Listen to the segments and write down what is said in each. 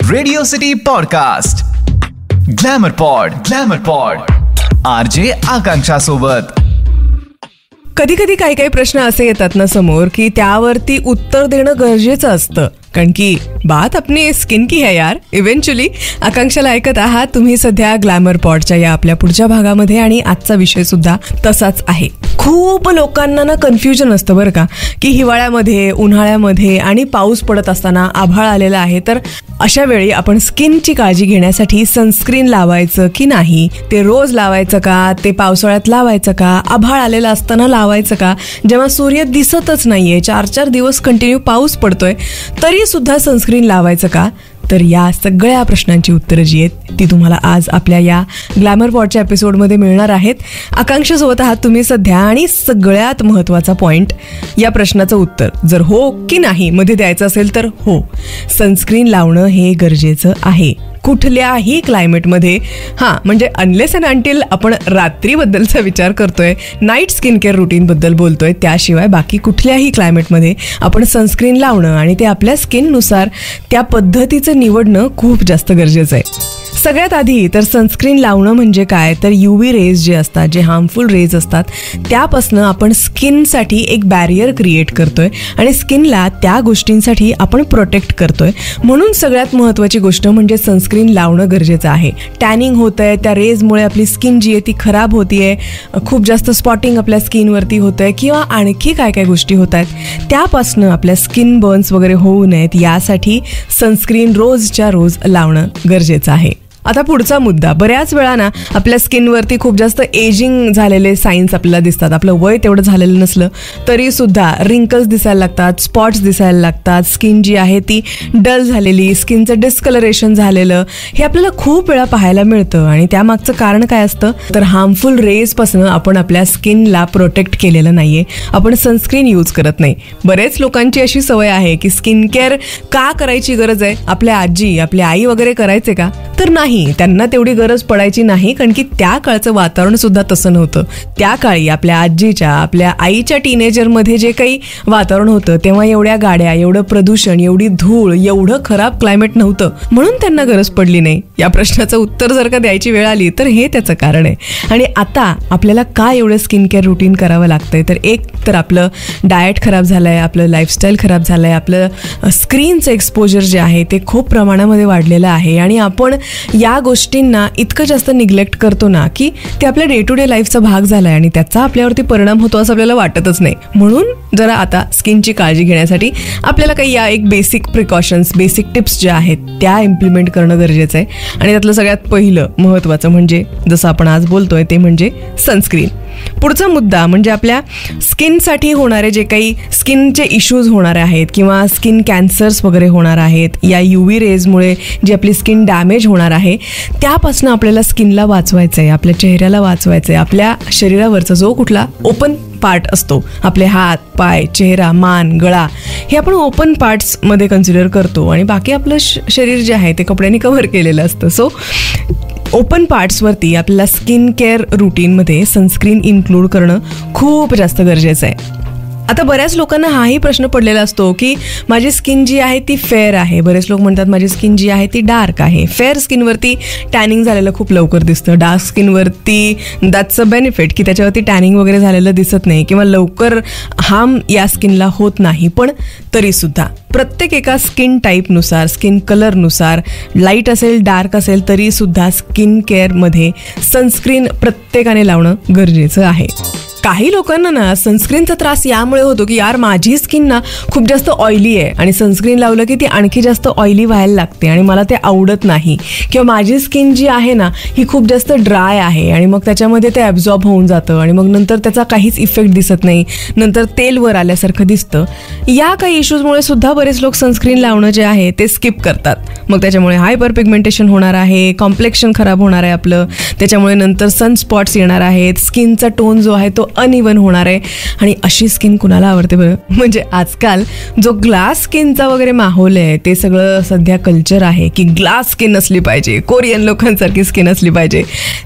Radio city podcast glamour pod RJ आकांक्षा सोबत. कधी कधी काही प्रश्न असे येतात ना समोर की त्यावरती उत्तर देणं गरजेचं असतं, कारण की बात अपनी स्किन की है यार. इव्हेंच्युअली आकांक्षाला ऐकत आहात तुम्ही सध्या ग्लॅमर पॉडच्या या आपल्या पुढच्या भागामध्ये, आणि आजचा विषय सुद्धा तसाच आहे. खूप लोकांना ना कन्फ्युजन असतं बरं का, की हिवाळ्यामध्ये, उन्हाळ्यामध्ये आणि पाऊस पडत असताना आभाळ आलेला आहे, तर अशा वेळी आपण स्किनची काळजी घेण्यासाठी सनस्क्रीन लावायचं की नाही, ते रोज लावायचं का, ते पावसाळ्यात लावायचं का, आभाळ आलेलं असताना लावायचं का, जेव्हा सूर्य दिसतच नाहीये, 4-4 दिवस कंटिन्यू पाऊस पडतोय तरी सुद्धा सनस्क्रीन लावायचं का. तर या सगळ्या प्रश्नांची उत्तरं जी आहेत ती तुम्हाला आज आपल्या या ग्लॅमर पॉडच्या एपिसोडमध्ये मिळणार आहेत. आकांक्षासोबत आहात तुम्ही सध्या, आणि सगळ्यात महत्त्वाचा पॉईंट, या प्रश्नाचं उत्तर जर हो की नाही मध्ये द्यायचं असेल तर हो, सनस्क्रीन लावणं हे गरजेचं आहे कुठल्याही क्लायमेटमध्ये. हां, म्हणजे अनलेस अँड अंटिल आपण रात्रीबद्दलचा विचार करतोय, नाईट स्किन केअर रुटीनबद्दल बोलतोय, त्याशिवाय बाकी कुठल्याही क्लायमेटमध्ये आपण सनस्क्रीन लावणं आणि ते आपल्या स्किननुसार त्या पद्धतीचं निवडणं खूप जास्त गरजेचं आहे. सगळ्यात आधी तर सनस्क्रीन लावणं म्हणजे काय, तर UV रेज जे असतात, जे हार्मफुल रेज असतात, त्यापासनं आपण स्किनसाठी एक बॅरियर क्रिएट करतोय आणि स्किनला त्या गोष्टींसाठी आपण प्रोटेक्ट करतोय. म्हणून सगळ्यात महत्त्वाची गोष्ट म्हणजे सनस्क्रीन लावणं गरजेचं आहे. टॅनिंग होतं आहे, त्या रेजमुळे आपली स्किन जी आहे ती खराब होतीये, खूप जास्त स्पॉटिंग आपल्या स्किनवरती होतं आहे, किंवा आणखी काय गोष्टी होत आहेत, त्यापासनं आपल्या स्किन बर्न्स वगैरे होऊ नयेत यासाठी सनस्क्रीन रोजच्या रोज लावणं गरजेचं आहे. आता पुढचा मुद्दा, बऱ्याच वेळा ना आपल्या स्किनवरती खूप जास्त एजिंग झालेले साईन्स आपल्याला दिसतात. आपलं वय तेवढं झालेलं नसलं तरी सुद्धा रिंकल्स दिसायला लागतात, स्पॉट्स दिसायला लागतात, स्किन जी आहे ती डल झालेली, स्किनचं डिस्कलरेशन झालेलं, हे आपल्याला खूप वेळा पाहायला मिळतं. आणि त्यामागचं कारण काय असतं, तर हार्मफुल रेजपासून आपण आपल्या स्किनला प्रोटेक्ट केलेलं नाहीये, आपण सनस्क्रीन यूज करत नाही. बरेच लोकांची अशी सवय आहे की स्किन केअर का करायची गरज आहे, आपल्या आजी, आपल्या आई वगैरे करायचे का, तर नाही, त्यांना तेवढी गरज पडायची नाही, कारण की त्या काळचं वातावरण सुद्धा तसं नव्हतं. त्या काळी आपल्या आजीच्या, आपल्या आईच्या टीनेजरमध्ये जे काही वातावरण होतं तेव्हा एवढ्या गाड्या, एवढं प्रदूषण, एवढी धूळ, एवढं खराब क्लायमेट नव्हतं, म्हणून त्यांना गरज पडली नाही. या प्रश्नाचं उत्तर जर का द्यायची वेळ आली तर हे त्याचं कारण आहे. आणि आता आपल्याला का एवढं स्किन केअर रुटीन करावं लागतंय, तर एक तर आपलं डाएट खराब झालंय, आपलं लाईफस्टाईल खराब झालंय, आपलं स्क्रीनचं एक्सपोजर जे आहे ते खूप प्रमाणामध्ये वाढलेलं आहे, आणि आपण या गोष्टींना इतकं जास्त निग्लेक्ट करतो ना की ते आपल्या डे टू डे लाईफचा भाग झालाय आणि त्याचा आपल्यावरती परिणाम होतो असं आपल्याला वाटतच नाही. म्हणून जरा आता स्किनची काळजी घेण्यासाठी आपल्याला काही या एक बेसिक प्रिकॉशन्स, बेसिक टिप्स ज्या आहेत त्या इम्प्लिमेंट करणं गरजेचं आहे. आणि त्यातलं सगळ्यात पहिलं महत्त्वाचं म्हणजे जसं आपण आज बोलतोय ते म्हणजे सनस्क्रीन. पुढचा मुद्दा म्हणजे आपल्या स्किनसाठी होणारे जे काही स्किनचे इश्यूज होणारे आहेत किंवा स्किन कॅन्सर्स वगैरे होणार आहेत, या UV रेजमुळे जी आपली स्किन डॅमेज होणार आहे त्यापासून आपल्याला स्किनला वाचवायचं आहे, आपल्या चेहऱ्याला वाचवायचं आहे. आपल्या शरीरावरचा जो कुठला ओपन पार्ट असतो, आपले हात, पाय, चेहरा, मान, गळा, हे आपण ओपन पार्ट्समध्ये कन्सिडर करतो, आणि बाकी आपलं शरीर जे आहे ते कपड्यांनी कव्हर केलेलं असतं. सो ओपन पार्ट्सवरती आपल्याला स्किन केअर रुटीनमध्ये सनस्क्रीन इन्क्लूड करणं खूप जास्त गरजेचं आहे. आता बऱ्याच लोकांना हाही प्रश्न पडलेला असतो की माझी स्किन जी आहे ती फेअर आहे. बरेच लोक म्हणतात माझी स्किन जी आहे ती डार्क आहे. फेअर स्किनवरती टॅनिंग झालेलं खूप लवकर दिसतं, डार्क स्किनवरती दॅट्स अ बेनिफिट की त्याच्यावरती टॅनिंग वगैरे झालेलं दिसत नाही किंवा लवकर हार्म या स्किनला होत नाही. पण तरीसुद्धा प्रत्येक एका स्किन टाईपनुसार, स्किन कलरनुसार, लाईट असेल, डार्क असेल, तरीसुद्धा स्किन केअरमध्ये सनस्क्रीन प्रत्येकाने लावणं गरजेचं आहे. काही लोकांना ना सनस्क्रीनचा त्रास यामुळे होतो की यार माझी स्किन ना खूप जास्त ऑइली आहे आणि सनस्क्रीन लावलं की ती आणखी जास्त ऑइली व्हायला लागते आणि मला ते आवडत नाही, किंवा माझी स्किन जी आहे ना ही खूप जास्त ड्राय आहे आणि मग त्याच्यामध्ये ते ॲब्झॉर्ब होऊन जातं आणि मग नंतर त्याचा काहीच इफेक्ट दिसत नाही, नंतर तेल वर आल्यासारखं दिसतं. या काही इश्यूजमुळे सुद्धा बरेच लोक सनस्क्रीन लावणं जे आहे ते स्किप करतात. मग त्याच्यामुळे हायपर पिगमेंटेशन होणार आहे, कॉम्प्लेक्शन खराब होणार आहे आपलं, त्याच्यामुळे नंतर सनस्पॉट्स येणार आहेत, स्किनचा टोन जो आहे तो अनइव्हन होणार आहे. आणि अशी स्किन कुणाला आवडते बरं? म्हणजे आजकाल जो ग्लास स्किनचा वगैरे माहोल आहे ते सगळं सध्या कल्चर आहे की ग्लास स्किन असली पाहिजे, कोरियन लोकांसारखी स्किन असली पाहिजे.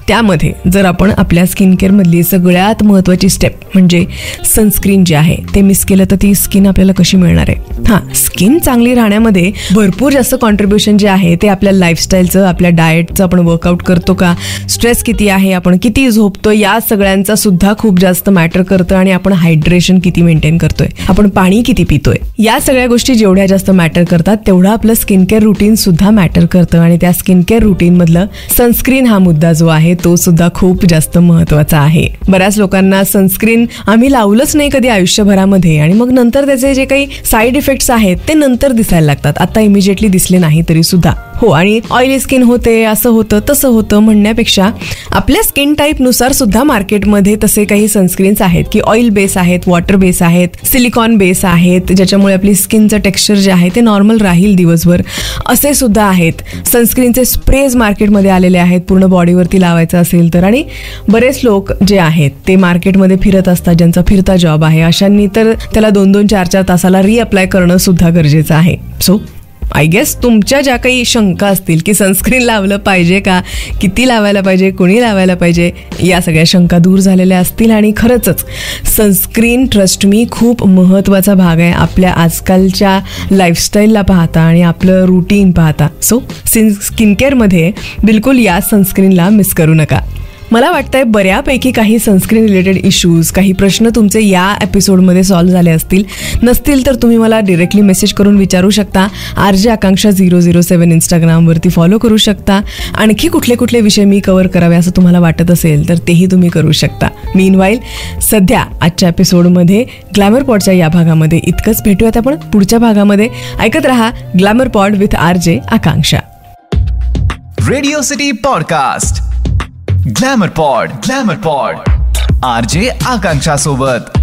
त्यामध्ये जर आपण आपल्या स्किन केअरमधली सगळ्यात महत्त्वाची स्टेप म्हणजे सनस्क्रीन जे आहे ते मिस केलं तर ती स्किन आपल्याला कशी मिळणार आहे? हां, स्किन चांगली राहण्यामध्ये भरपूर जास्त कॉन्ट्रीब्युशन जे आहे ते आपल्या लाईफस्टाईलचं, आपल्या डाएटचं, आपण वर्कआउट करतो का, स्ट्रेस किती आहे, आपण किती झोपतो, या सगळ्यांचा सुद्धा खूप जास्त मॅटर करतं. आणि आपण हायड्रेशन किती मेंटेन करतोय, आपण पाणी किती पितोय, या सगळ्या गोष्टी जेवढ्या जास्त मॅटर करतात तेवढं आपलं स्किन केअर रुटीन सुद्धा मॅटर करतं. आणि त्या स्किन केअर रुटीन मधलं सनस्क्रीन हा मुद्दा जो आहे तो सुद्धा खूप जास्त महत्वाचा आहे. बऱ्याच लोकांना सनस्क्रीन आम्ही लावलंच नाही कधी आयुष्यभरामध्ये आणि मग नंतर त्याचे जे काही साईड इफेक्ट्स आहेत ते नंतर दिसायला लागतात. आता इमिजिएटली दिसले नाही तरी सुद्धा. हो, आणि ऑइली स्किन होते, असं होतं तसं होतं म्हणण्यापेक्षा आपल्या स्किन टाईपनुसार सुद्धा मार्केटमध्ये तसे काही सनस्क्रीन्स आहेत की ऑइल बेस आहेत, वॉटर बेस आहेत, सिलिकॉन बेस आहेत, ज्याच्यामुळे आपली स्किनचं टेक्स्चर जे आहे ते नॉर्मल राहील दिवसभर, असे सुद्धा आहेत. सनस्क्रीनचे स्प्रेज मार्केटमध्ये आलेले आहेत पूर्ण बॉडीवरती लावायचं असेल तर. आणि बरेच लोक जे आहेत ते मार्केटमध्ये फिरत असतात, ज्यांचा फिरता जॉब आहे, अशांनी तर त्याला 2-2, 4-4 तासाला रिअप्लाय करणं सुद्धा गरजेचं आहे. सो आय गेस तुमच्या ज्या काही शंका असतील की सनस्क्रीन लावलं पाहिजे का, किती लावायला पाहिजे, कोणी लावायला पाहिजे, या सगळ्या शंका दूर झालेल्या असतील. आणि खरंच सनस्क्रीन ट्रस्ट मी खूप महत्त्वाचा भाग आहे आपल्या आजकालच्या लाईफस्टाईलला पाहता आणि आपलं रुटीन पाहता. सो स्किन केअरमध्ये बिलकुल या सनस्क्रीनला मिस करू नका. मला वाटतंय बऱ्यापैकी काही सनस्क्रीन रिलेटेड इश्यूज, काही प्रश्न तुमचे या एपिसोडमध्ये सॉल्व्ह झाले असतील. नसतील तर तुम्ही मला डिरेक्टली मेसेज करून विचारू शकता. RJ आकांक्षा 007 इंस्टाग्रामवरती फॉलो करू शकता. आणखी कुठले कुठले विषय मी कव्हर करावे असं तुम्हाला वाटत असेल तर तेही तुम्ही करू शकता. मीनवाईल सध्या आजच्या एपिसोडमध्ये ग्लॅमर पॉडच्या या भागामध्ये इतकंच. भेटूयात आपण पुढच्या भागामध्ये. ऐकत रहा glamour pod with RJ Akanksha. Radio city podcast glamour pod RJ आकांक्षा सोबत.